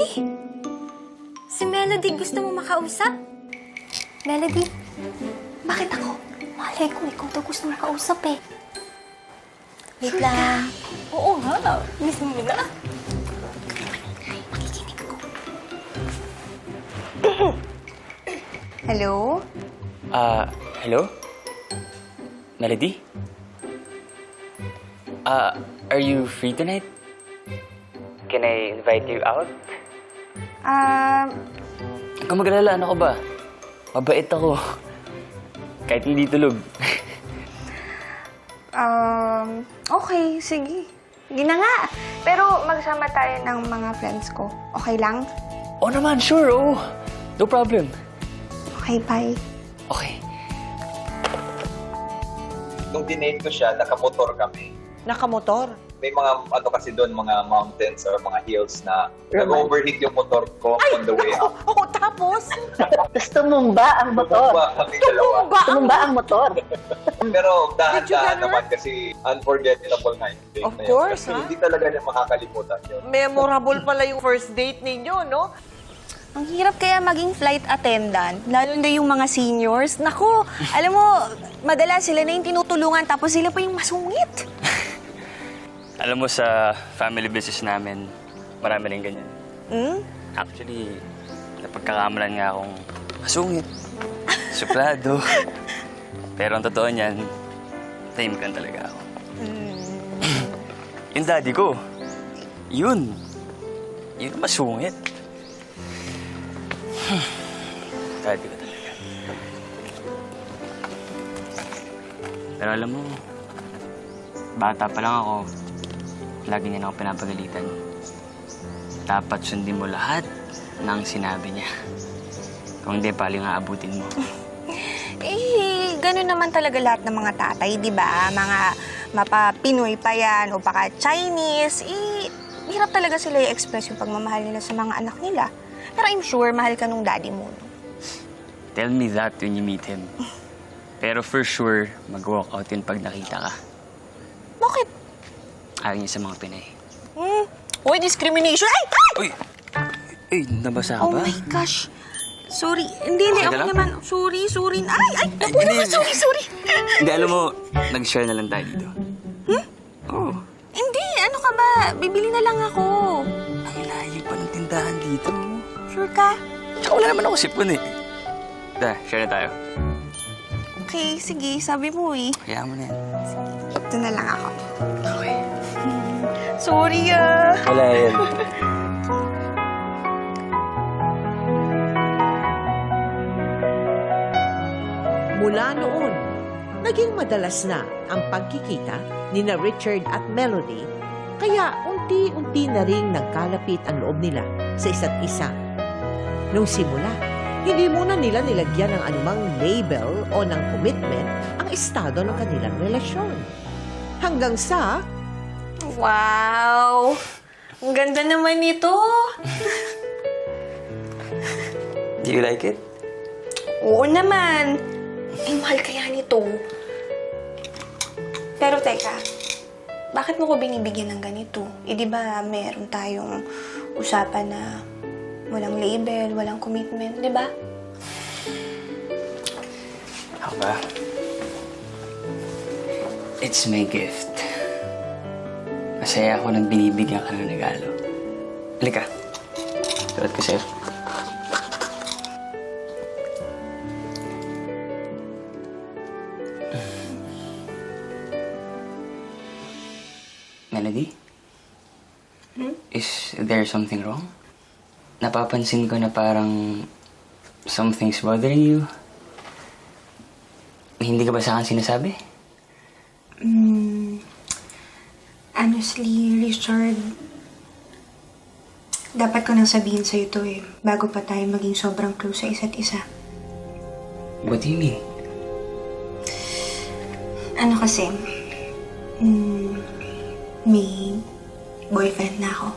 Si Melody gusto mo makausap? Melody, bakit ako? Malay ko, ikaw daw gusto mo makausap eh. Wait lang. Oo nga, miss mo na. Makikinig ko. Hello? Hello? Melody? Are you free tonight? Can I invite you out? Huwag kang mag-alala, ano ko ba? Mabait ako. Kahit hindi tulog. Okay, sige. Sige na nga. Pero magsama tayo ng mga friends ko. Okay lang? Oo naman, sure, oo. No problem. Okay, bye. Okay. Nung dinate ko siya, nakamotor kami. Nakamotor? May mga, kasi doon, mga mountains or mga hills na nag-overheat yung motor ko on the way up. Oo, tapos? Gusto mong ba ang motor? Tumumba kami dalawa. Gusto mong ba ang motor? Pero Did you dahan-dahan get naman kasi unforgettable na yung date Of na yun. course, Kasi ha? hindi talaga niya makakalimutan yun. Memorable pala yung first date ninyo, no? Ang hirap kaya maging flight attendant, lalo na yung mga seniors. Naku, alam mo, madalas sila na yung tinutulungan tapos sila pa yung masungit. Alam mo, sa family business namin, marami rin ganyan. Hmm? Actually, napagkakamalan nga akong masungit, suplado. Pero ang totoo niyan, tahimik lang talaga ako. Yung daddy ko, yun masungit. Daddy ko talaga. Pero alam mo, bata pa lang ako, lagi niya na ako pinapagalitan. Dapat sundin mo lahat ng sinabi niya. Kung hindi, pali nga abutin mo. Eh, gano'n naman talaga lahat ng mga tatay, di ba? Mga mapa-Pinoy pa yan o baka Chinese. Eh, hirap talaga sila i-express yung pagmamahal nila sa mga anak nila. Pero I'm sure mahal ka nung daddy mo. No? Tell me that when you meet him. Pero for sure, mag-walk out yun pag nakita ka. Bakit? Ayaw niya sa mga Pinay. Uy, discrimination! Ay! Uy! Uy, nabasa ka Oh ba? my gosh. Sorry. Hindi, Okay ka ako lang? naman. Sorry. Ay! Naku hindi, naman, hindi. sorry. Hindi, alam mo, nag-share na lang tayo dito. Oo. Hindi, ano ka ba? Bibili na lang ako. Ang layo pa ng tindahan dito. Sure ka? Tsaka wala naman ako sipon eh. Share na tayo. Okay, sige. Sabi mo eh. Kaya mo na yan. Ito na lang ako. Okay. Sorry ah. Wala yan. Mula noon, naging madalas na ang pagkikita ni na Richard at Melody, kaya unti-unti na ring nagkalapit ang loob nila sa isa't isa. Nung simula, hindi muna nila nilagyan ng anumang label o ng commitment ang estado ng kanilang relasyon. Hanggang sa Wow! Ang ganda naman nito. Do you like it? Oo naman. Ay, mahal kaya nito. Pero teka, bakit mo ko binibigyan ng ganito? Eh, di ba meron tayong usapan na walang label, walang commitment, di ba? Ako ba? It's my gift. Masaya ako nang binibigyan ka ng regalo. Halika. Sulat ko sa'yo. Melody? Is there something wrong? Napapansin ko na parang something's bothering you. Hindi ka ba sa akin sinasabi? Honestly, Richard, dapat ko nang sabihin sa'yo to eh, bago pa tayo maging sobrang close sa isa't isa. What do you mean? Ano kasi, may boyfriend na ako.